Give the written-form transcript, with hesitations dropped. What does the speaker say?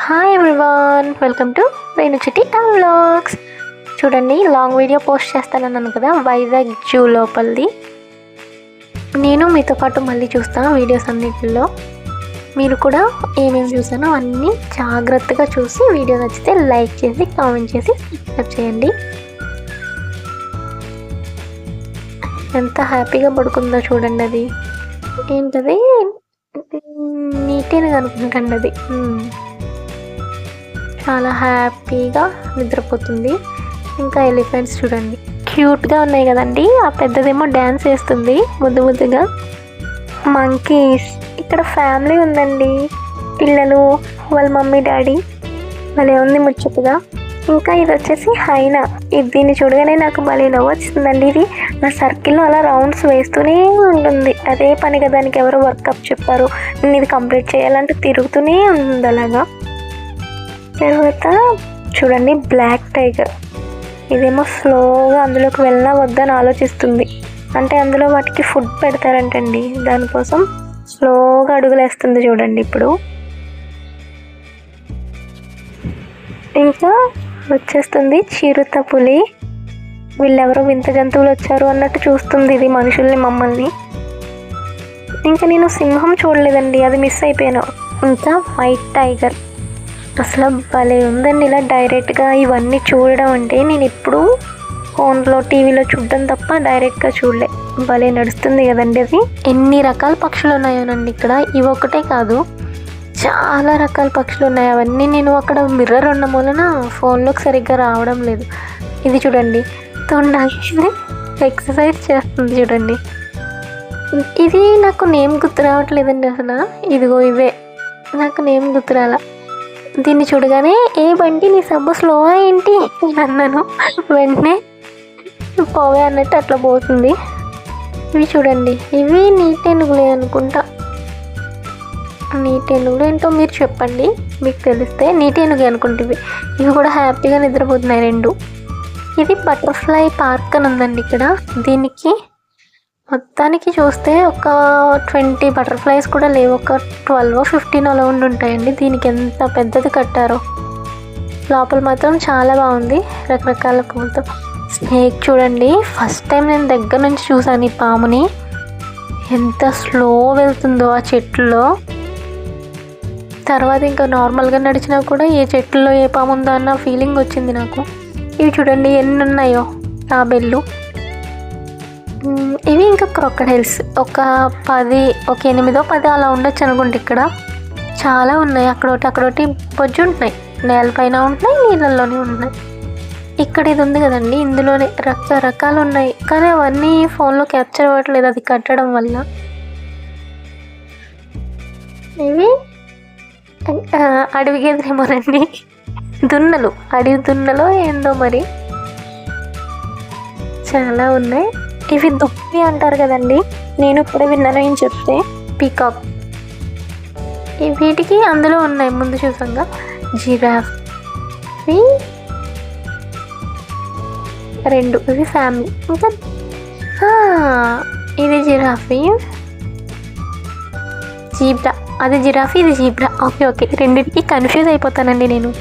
Hi everyone, welcome to Renu చిట్టి vlogs. చూడండి, long video post చేస్తానన్నాను కదా, వైజాగ్ జూ లోపలిది. నేను మీతో పాటు మళ్ళీ చూస్తాను వీడియోస్ అన్నిటిలో. మీరు కూడా ఏమేమి చూసానో అన్నీ జాగ్రత్తగా చూసి వీడియో నచ్చితే లైక్ చేసి కామెంట్ చేసి సబ్స్క్రైబ్ చేయండి. ఎంత హ్యాపీగా పడుకుందో చూడండి. అది ఏంటది, నీట్గా అనుకుంటండి. అది చాలా హ్యాపీగా నిద్రపోతుంది. ఇంకా ఎలిఫెంట్స్ చూడండి, క్యూట్గా ఉన్నాయి కదండి. ఆ పెద్దదేమో డ్యాన్స్ వేస్తుంది ముద్దు ముద్దుగా. మంకీస్, ఇక్కడ ఫ్యామిలీ ఉందండి, పిల్లలు, వాళ్ళ మమ్మీ డాడీ, భలే ఉంది ముచ్చటగా. ఇంకా ఇది వచ్చేసి హైనా. దీన్ని చూడగానే నాకు భలే నవ్వు వచ్చిందండి. ఇది నా సర్కిల్లో అలా రౌండ్స్ వేస్తూనే ఉంటుంది. అదే పనిగా దానికి ఎవరో వర్కప్ చెప్పారు, నేను ఇది కంప్లీట్ చేయాలంటే తిరుగుతూనే ఉంటుంది అలాగా. తర్వాత చూడండి, బ్లాక్ టైగర్. ఇదేమో స్లోగా అందులోకి వెళ్ళినా వద్దని ఆలోచిస్తుంది. అంటే అందులో వాటికి ఫుడ్ పెడతారంటండి, దానికోసం స్లోగా అడుగులేస్తుంది చూడండి. ఇప్పుడు ఇంకా వచ్చేస్తుంది చిరుత పులి. వీళ్ళెవరో వింత జంతువులు వచ్చారు అన్నట్టు చూస్తుంది ఇది మనుషుల్ని, మమ్మల్ని. ఇంకా నేను సింహం చూడలేదండి, అది మిస్ అయిపోయాను. ఇంకా వైట్ టైగర్. అసలు భలే ఉందండి. ఇలా డైరెక్ట్గా ఇవన్నీ చూడడం అంటే నేను ఎప్పుడు ఫోన్లో టీవీలో చూడడం తప్ప డైరెక్ట్గా చూడలే. భలే నడుస్తుంది కదండి అది. ఎన్ని రకాల పక్షులు ఉన్నాయోనండి ఇక్కడ. ఇవి ఒకటే కాదు, చాలా రకాల పక్షులు ఉన్నాయి. అవన్నీ నేను అక్కడ మిర్రర్ ఉన్న మూలన ఫోన్లోకి సరిగ్గా రావడం లేదు. ఇది చూడండి, తొండాకి ఎక్సర్సైజ్ చేస్తుంది చూడండి. ఇది నాకు నేమ్ గుర్తు రావట్లేదండి అసలు. ఇదిగో ఇవే, నాకు నేమ్ గుర్తురాలా. దీన్ని చూడగానే ఏ బంటి నీ సబ్బు స్లో ఏంటి అన్నాను, వెంటనే పోవే అన్నట్టు అట్లా పోతుంది. ఇవి చూడండి, ఇవి నీటెనుగులే అనుకుంటా. నీటెనుగులు ఏంటో మీరు చెప్పండి, మీకు తెలిస్తే. నీటెనుగు అనుకుంటుంది. ఇవి కూడా హ్యాపీగా నిద్రపోతున్నాయి రెండు. ఇది బటర్ఫ్లై పార్క్ అని ఉందండి ఇక్కడ. దీనికి మొత్తానికి చూస్తే ఒక 20 బటర్ఫ్లైస్ కూడా లేవు, ఒక 12-15 అలా ఉంటాయండి. దీనికి ఎంత పెద్దది కట్టారో. లోపల మాత్రం చాలా బాగుంది, రకరకాల పూలతో. స్నేక్ చూడండి, ఫస్ట్ టైం నేను దగ్గర నుంచి చూసాను ఈ పాముని. ఎంత స్లో వెళ్తుందో ఆ చెట్లలో. తర్వాత ఇంకా నార్మల్గా నడిచినా కూడా ఏ చెట్లలో ఏ పాము ఉందో అన్న ఫీలింగ్ వచ్చింది నాకు. ఇవి చూడండి ఎన్ని ఉన్నాయో తాబేళ్ళు. ఇవి ఇంకా క్రొకడైల్స్, ఒక 8-10 అలా ఉండొచ్చు అనుకుంటే. ఇక్కడ చాలా ఉన్నాయి, అక్కడొకటి బొజ్జు ఉంటున్నాయి, నేలపైన ఉంటున్నాయి, నీళ్ళల్లోనే ఉంటున్నాయి. ఇక్కడ ఇది ఉంది కదండి, ఇందులోనే రకరకాలు ఉన్నాయి, కానీ అవన్నీ ఫోన్లో క్యాప్చర్ అవ్వట్లేదు అది కట్టడం వల్ల. ఇవి అడవి గేదెలేమోనండి, దున్నలు, అడవి దున్నలో ఏందో మరి, చాలా ఉన్నాయి. ఇవి దుప్పి అంటారు కదండి, నేను ఇప్పుడే విన్నాను ఏం చెప్తే. పీకాక్. వీటికి అందులో ఉన్నాయి ముందు చూసాంగా. జిరాఫ్. ఇవి 2, ఇవి ఫ్యామిలీ. ఇంకా ఇది జిరాఫీ, జీబ్రా. అది జిరాఫీ, ఇది జీబ్రా. ఓకే, రెండింటికి కన్ఫ్యూజ్ అయిపోతానండి నేను.